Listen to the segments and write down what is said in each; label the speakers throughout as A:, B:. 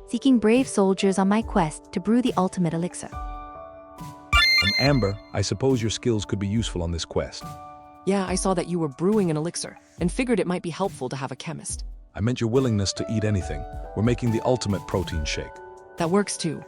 A: seeking brave soldiers on my quest to brew the ultimate elixir.
B: Amber, I suppose your skills could be useful on this quest.
C: Yeah, I saw that you were brewing an elixir, and figured it might be helpful to have a chemist.
B: I meant your willingness to eat anything. We're making the ultimate protein shake.
C: That works too.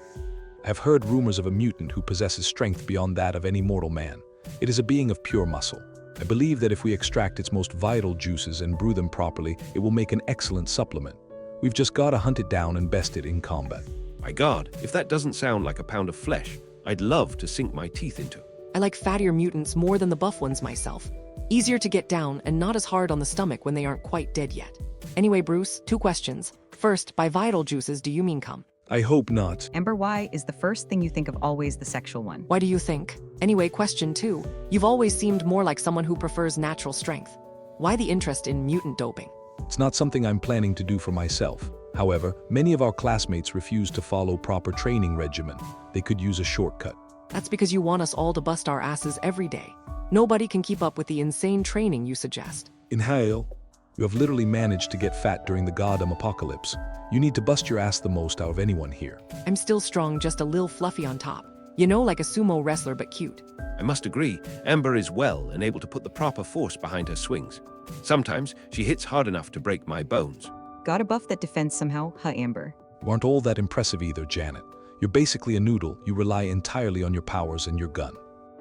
B: I have heard rumors of a mutant who possesses strength beyond that of any mortal man. It is a being of pure muscle. I believe that if we extract its most vital juices and brew them properly, it will make an excellent supplement. We've just got to hunt it down and best it in combat.
D: My God, if that doesn't sound like a pound of flesh, I'd love to sink my teeth into.
C: I like fattier mutants more than the buff ones myself. Easier to get down and not as hard on the stomach when they aren't quite dead yet. Anyway, Bruce, 2 questions. First, by vital juices, do you mean cum?
B: I hope not.
E: Amber, why is the first thing you think of always the sexual one?
C: Why do you think? Anyway, question 2. You've always seemed more like someone who prefers natural strength. Why the interest in mutant doping?
B: It's not something I'm planning to do for myself. However, many of our classmates refuse to follow proper training regimen. They could use a shortcut.
C: That's because you want us all to bust our asses every day. Nobody can keep up with the insane training you suggest.
B: Inhale. You have literally managed to get fat during the goddamn apocalypse. You need to bust your ass the most out of anyone here.
C: I'm still strong, just a lil fluffy on top. You know, like a sumo wrestler, but cute.
D: I must agree, Amber is well and able to put the proper force behind her swings. Sometimes she hits hard enough to break my bones.
E: Got a buff that defends somehow, huh, Amber?
B: You aren't all that impressive either, Janet. You're basically a noodle. You rely entirely on your powers and your gun.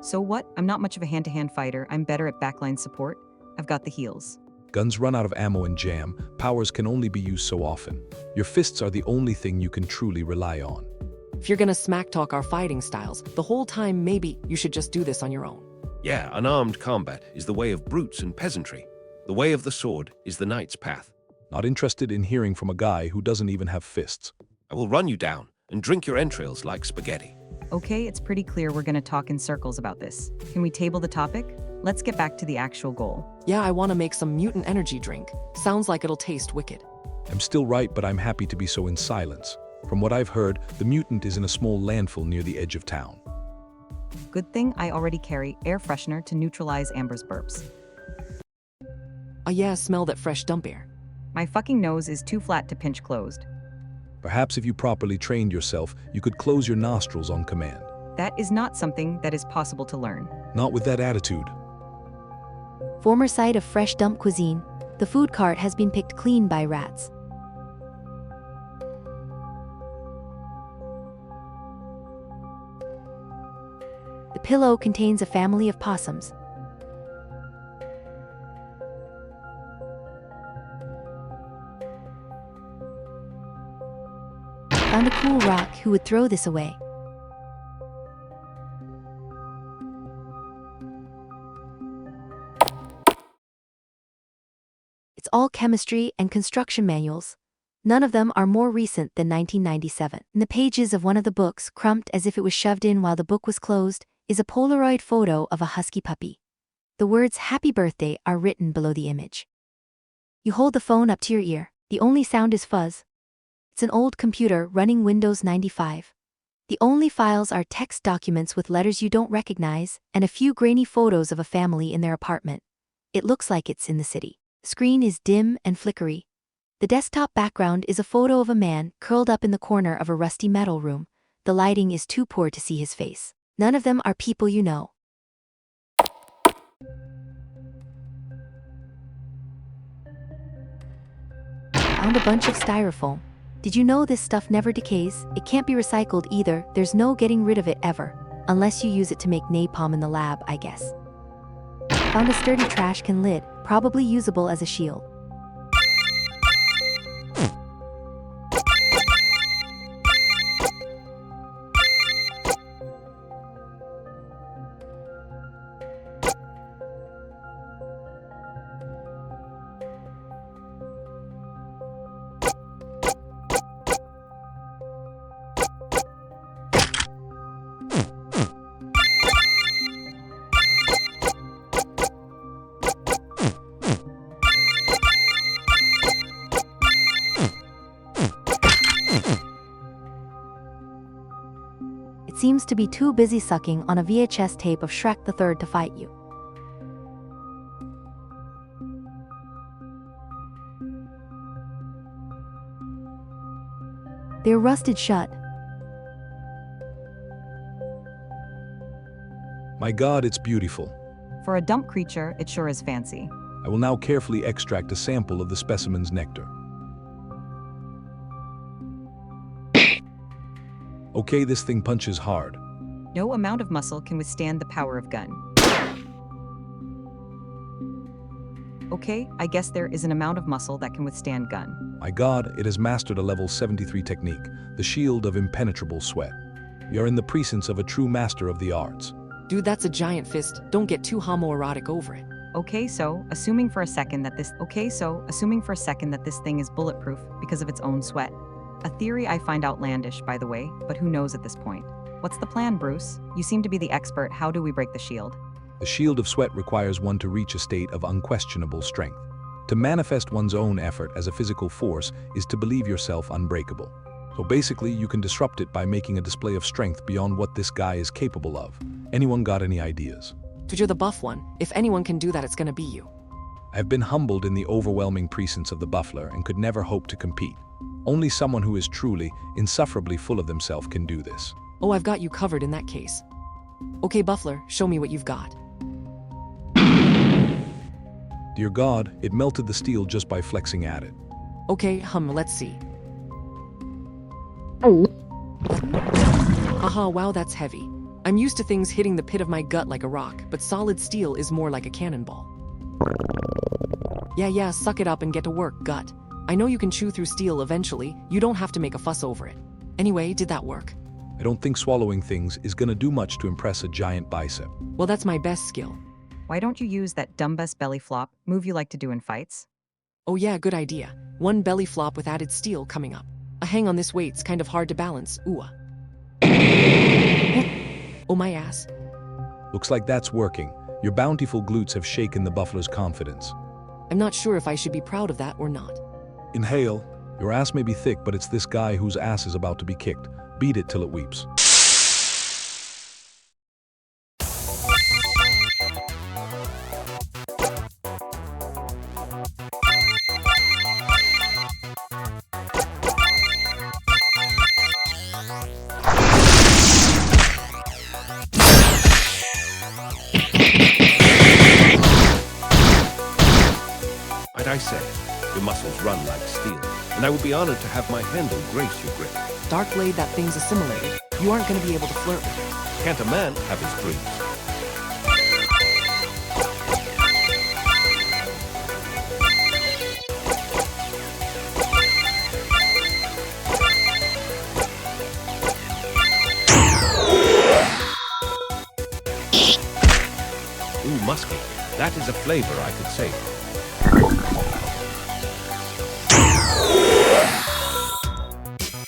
E: So what? I'm not much of a hand-to-hand fighter. I'm better at backline support. I've got the heals.
B: Guns run out of ammo and jam. Powers can only be used so often. Your fists are the only thing you can truly rely on.
C: If you're gonna smack talk our fighting styles, the whole time maybe you should just do this on your own.
D: Yeah, unarmed combat is the way of brutes and peasantry. The way of the sword is the knight's path.
B: Not interested in hearing from a guy who doesn't even have fists.
D: I will run you down and drink your entrails like spaghetti.
E: Okay, it's pretty clear we're gonna talk in circles about this. Can we table the topic? Let's get back to the actual goal.
C: Yeah, I want to make some mutant energy drink. Sounds like it'll taste wicked.
B: I'm still right, but I'm happy to be so in silence. From what I've heard, the mutant is in a small landfill near the edge of town.
E: Good thing I already carry air freshener to neutralize Amber's burps.
C: Oh yeah, smell that fresh dump air.
E: My fucking nose is too flat to pinch closed.
B: Perhaps if you properly trained yourself, you could close your nostrils on command.
E: That is not something that is possible to learn.
B: Not with that attitude.
A: Former site of fresh dump cuisine, the food cart has been picked clean by rats. The pillow contains a family of possums. Found a cool rock. Who would throw this away? It's all chemistry and construction manuals. None of them are more recent than 1997. In the pages of one of the books, crumped as if it was shoved in while the book was closed, is a Polaroid photo of a husky puppy. The words "Happy Birthday" are written below the image. You hold the phone up to your ear. The only sound is fuzz. It's an old computer running Windows 95. The only files are text documents with letters you don't recognize, and a few grainy photos of a family in their apartment. It looks like it's in the city. The screen is dim and flickery. The desktop background is a photo of a man curled up in the corner of a rusty metal room. The lighting is too poor to see his face. None of them are people you know. Found a bunch of styrofoam. Did you know this stuff never decays? It can't be recycled either. There's no getting rid of it ever. Unless you use it to make napalm in the lab, I guess. Found a sturdy trash can lid, probably usable as a shield. It seems to be too busy sucking on a VHS tape of Shrek the Third to fight you. They're rusted shut.
B: My God, it's beautiful.
E: For a dump creature, it sure is fancy.
B: I will now carefully extract a sample of the specimen's nectar. Okay, this thing punches hard.
E: No amount of muscle can withstand the power of gun. Okay, I guess there is an amount of muscle that can withstand gun.
B: My God, it has mastered a level 73 technique, the shield of impenetrable sweat. We are in the precincts of a true master of the arts.
C: Dude, that's a giant fist. Don't get too homoerotic over it.
E: Okay, so assuming for a second that this thing is bulletproof because of its own sweat. A theory I find outlandish, by the way, but who knows at this point. What's the plan, Bruce? You seem to be the expert. How do we break the shield?
B: The shield of sweat requires one to reach a state of unquestionable strength. To manifest one's own effort as a physical force is to believe yourself unbreakable. So basically, you can disrupt it by making a display of strength beyond what this guy is capable of. Anyone got any ideas?
C: Dude, you're the buff one. If anyone can do that, it's gonna be you.
B: I've been humbled in the overwhelming precincts of the Buffler and could never hope to compete. Only someone who is truly, insufferably full of themselves can do this.
C: Oh, I've got you covered in that case. Okay, Buffler, show me what you've got.
B: Dear God, it melted the steel just by flexing at it.
C: Okay, let's see. Haha, wow, that's heavy. I'm used to things hitting the pit of my gut like a rock, but solid steel is more like a cannonball. Yeah, suck it up and get to work, gut. I know you can chew through steel eventually, you don't have to make a fuss over it. Anyway, did that work?
B: I don't think swallowing things is gonna do much to impress a giant bicep.
C: Well, that's my best skill.
E: Why don't you use that dumbass belly flop move you like to do in fights?
C: Oh yeah, good idea. One belly flop with added steel coming up. A hang on this weight's kind of hard to balance, ooh. Oh my ass.
B: Looks like that's working. Your bountiful glutes have shaken the Buffler's confidence.
C: I'm not sure if I should be proud of that or not.
B: Inhale. Your ass may be thick, but it's this guy whose ass is about to be kicked. Beat it till it weeps.
D: Might I say, your muscles run like steel, and I would be honored to have my handle grace your grip.
C: Dark blade, that thing's assimilated. You aren't gonna be able to flirt with it.
D: Can't a man have his dreams? Ooh, musky. That is a flavor I could savor.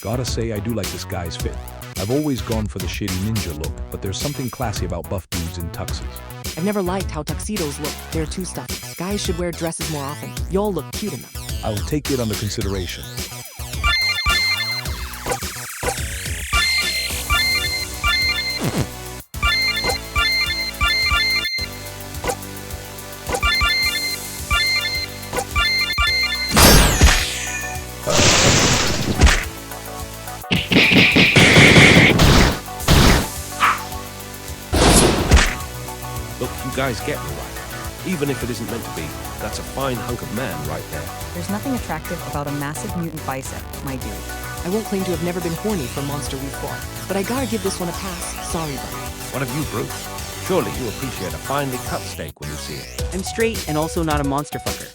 B: Gotta say, I do like this guy's fit. I've always gone for the shitty ninja look, but there's something classy about buff dudes in tuxes.
C: I've never liked how tuxedos look. They're too stuffy. Guys should wear dresses more often. Y'all look cute in them.
B: I will take it under consideration.
D: Look, you guys get me right. Even if it isn't meant to be, that's a fine hunk of man right there.
E: There's nothing attractive about a massive mutant bicep, my dude.
C: I won't claim to have never been horny for monster we fought, but I gotta give this one a pass. Sorry, buddy.
D: What of you, Bruce? Surely you appreciate a finely cut steak when you see it.
F: I'm straight and also not a monster fucker.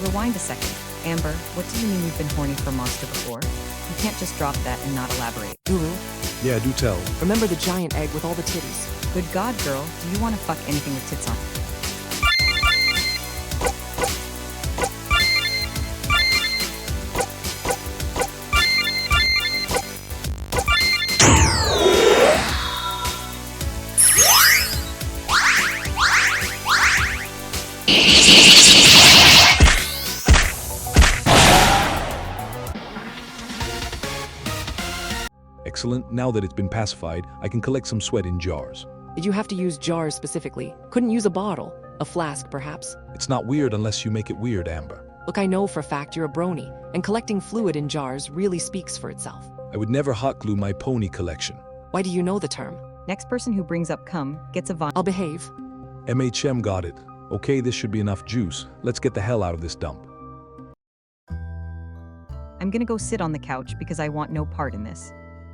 E: Rewind a second. Amber, what do you mean you've been horny for monster before? You can't just drop that and not elaborate.
C: Guru,
B: Yeah, do tell.
C: remember the giant egg with all the titties?
E: Good God, girl, do you want to fuck anything with tits on?
B: Excellent, now that it's been pacified, I can collect some sweat in jars.
C: Did you have to use jars specifically? Couldn't use a bottle? A flask, perhaps?
B: It's not weird unless you make it weird, Amber.
C: Look, I know for a fact you're a brony, and collecting fluid in jars really speaks for itself.
B: I would never hot glue my pony collection.
C: Why do you know the term?
E: Next person who brings up cum gets a von.
C: I'll behave.
B: MHM got it. Okay, this should be enough juice. Let's get the hell out of this dump.
E: I'm gonna go sit on the couch because I want no part in this.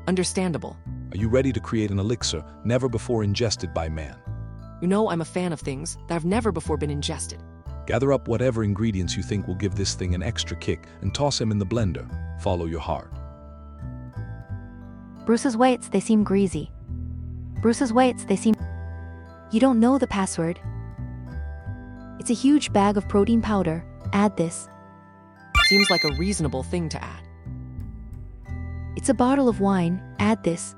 C: Understandable.
B: Are you ready to create an elixir never before ingested by man?
C: You know I'm a fan of things that have never before been ingested.
B: Gather up whatever ingredients you think will give this thing an extra kick and toss them in the blender. Follow your heart.
A: Bruce's weights, they seem greasy. Bruce's weights, they seem... You don't know the password. It's a huge bag of protein powder. Add this.
C: Seems like a reasonable thing to add.
A: It's a bottle of wine. Add this.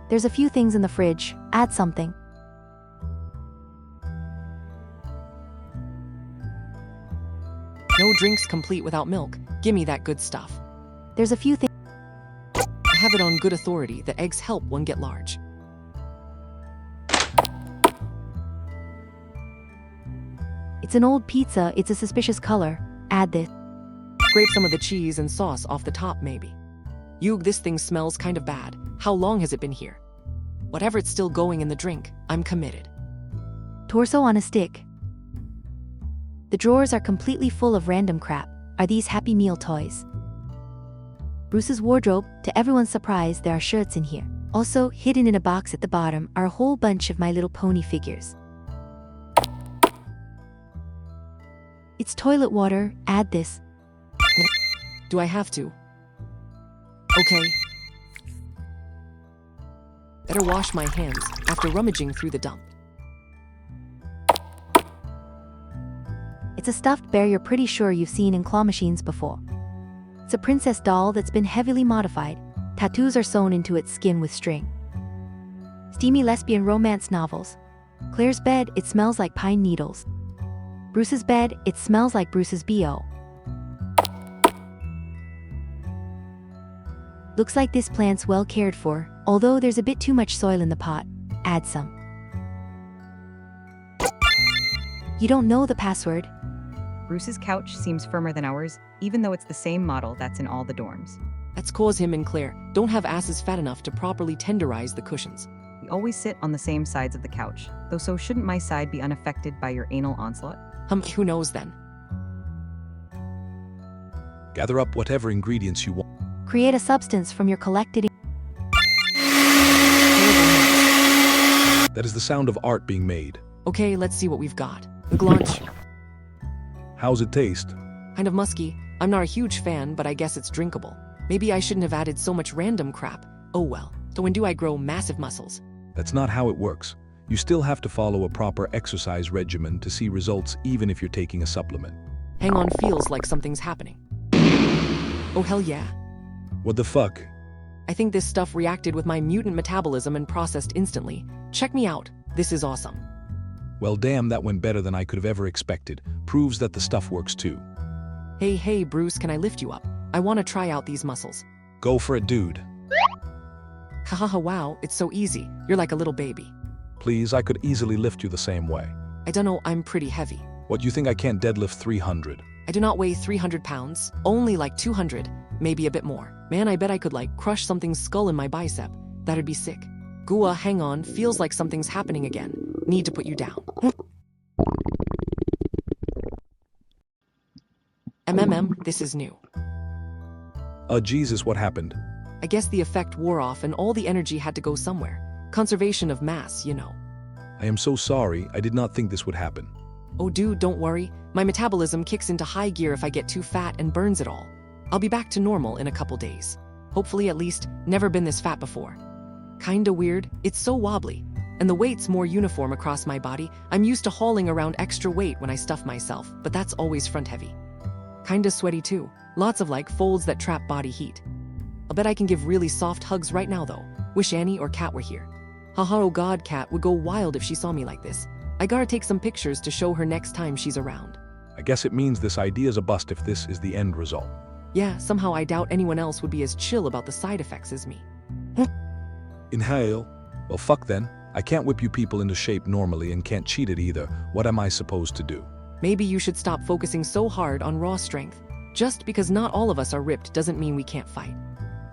A: There's a few things in the fridge. Add something.
C: No drinks complete without milk. Gimme that good stuff.
A: There's a few things.
C: I have it on good authority that eggs help one get large.
A: It's an old pizza. It's a suspicious color. Add this.
C: Scrape some of the cheese and sauce off the top, maybe. Yug, this thing smells kind of bad. How long has it been here? Whatever it's still going in the drink, I'm committed.
A: Torso on a stick. The drawers are completely full of random crap. Are these Happy Meal toys? Bruce's wardrobe, to everyone's surprise, there are shirts in here. Also, hidden in a box at the bottom are a whole bunch of My Little Pony figures. It's toilet water. Add this.
C: Do I have to? Okay. Better wash my hands after rummaging through the dump.
A: It's a stuffed bear you're pretty sure you've seen in claw machines before. It's a princess doll that's been heavily modified. Tattoos are sewn into its skin with string. Steamy lesbian romance novels. Claire's bed, it smells like pine needles. Bruce's bed, it smells like Bruce's BO. Looks like this plant's well cared for, although there's a bit too much soil in the pot. Add some. You don't know the password.
E: Bruce's couch seems firmer than ours, even though it's the same model that's in all the dorms.
C: That's cause him and Claire don't have asses fat enough to properly tenderize the cushions.
E: We always sit on the same sides of the couch, though so shouldn't my side be unaffected by your anal onslaught?
C: Who knows then?
B: Gather up whatever ingredients you want.
A: Create a substance from your collected.
B: That is the sound of art being made.
C: Okay, let's see what we've got. Glaunch.
B: How's it taste?
C: Kind of musky. I'm not a huge fan, but I guess it's drinkable. Maybe I shouldn't have added so much random crap. Oh well. So when do I grow massive muscles?
B: That's not how it works. You still have to follow a proper exercise regimen to see results even if you're taking a supplement.
C: Hang on, feels like something's happening. Oh hell yeah.
B: What the fuck?
C: I think this stuff reacted with my mutant metabolism and processed instantly. Check me out. This is awesome.
B: Well damn, that went better than I could have ever expected. Proves that the stuff works too.
C: Hey Bruce, can I lift you up? I want to try out these muscles.
B: Go for it, dude.
C: Hahaha, wow, it's so easy. You're like a little baby.
B: Please, I could easily lift you the same way.
C: I don't know, I'm pretty heavy.
B: What, you think I can't deadlift 300?
C: I do not weigh 300 pounds, only like 200, maybe a bit more. Man, I bet I could like crush something's skull in my bicep. That'd be sick. Gua, hang on, feels like something's happening again. Need to put you down. This is new.
B: Jesus, what happened?
C: I guess the effect wore off and all the energy had to go somewhere. Conservation of mass, you know.
B: I am so sorry, I did not think this would happen.
C: Oh dude, don't worry. My metabolism kicks into high gear if I get too fat and burns it all. I'll be back to normal in a couple days. Hopefully at least, never been this fat before. Kinda weird, it's so wobbly. And the weight's more uniform across my body. I'm used to hauling around extra weight when I stuff myself, but that's always front heavy. Kinda sweaty too. Lots of like folds that trap body heat. I'll bet I can give really soft hugs right now though. Wish Annie or Kat were here. Haha, oh god, Kat would go wild if she saw me like this. I gotta take some pictures to show her next time she's around.
B: I guess it means this idea's a bust if this is the end result.
C: Yeah, somehow I doubt anyone else would be as chill about the side effects as me.
B: Inhale. Well, fuck then. I can't whip you people into shape normally and can't cheat it either. What am I supposed to do?
C: Maybe you should stop focusing so hard on raw strength. Just because not all of us are ripped doesn't mean we can't fight.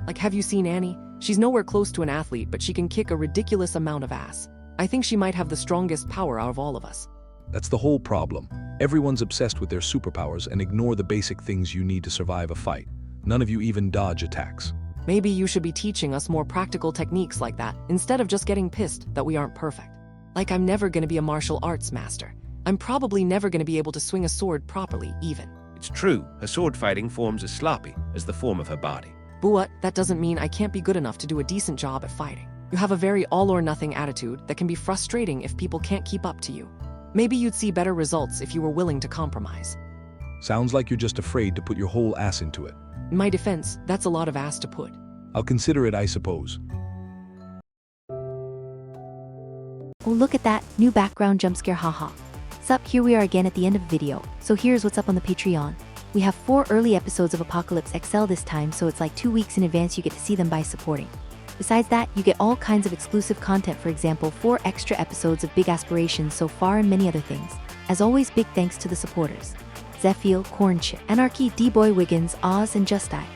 C: Like, have you seen Annie? She's nowhere close to an athlete, but she can kick a ridiculous amount of ass. I think she might have the strongest power out of all of us.
B: That's the whole problem. Everyone's obsessed with their superpowers and ignore the basic things you need to survive a fight. None of you even dodge attacks.
C: Maybe you should be teaching us more practical techniques like that, instead of just getting pissed that we aren't perfect. Like, I'm never gonna be a martial arts master. I'm probably never gonna be able to swing a sword properly, even.
D: It's true, her sword fighting forms as sloppy as the form of her body.
C: But what? That doesn't mean I can't be good enough to do a decent job at fighting. You have a very all-or-nothing attitude that can be frustrating if people can't keep up to you. Maybe you'd see better results if you were willing to compromise.
B: Sounds like you're just afraid to put your whole ass into it.
C: In my defense, that's a lot of ass to put.
B: I'll consider it, I suppose.
A: Oh, look at that, new background jump scare, haha. Sup, here we are again at the end of the video, so here's what's up on the Patreon. We have 4 early episodes of Apocalypse XL this time, so it's like 2 weeks in advance you get to see them by supporting. Besides that, you get all kinds of exclusive content, for example, 4 extra episodes of Big Aspirations so far and many other things. As always, big thanks to the supporters. Zephiel, Cornchip, Anarchy, D-Boy Wiggins, Oz, and Just I.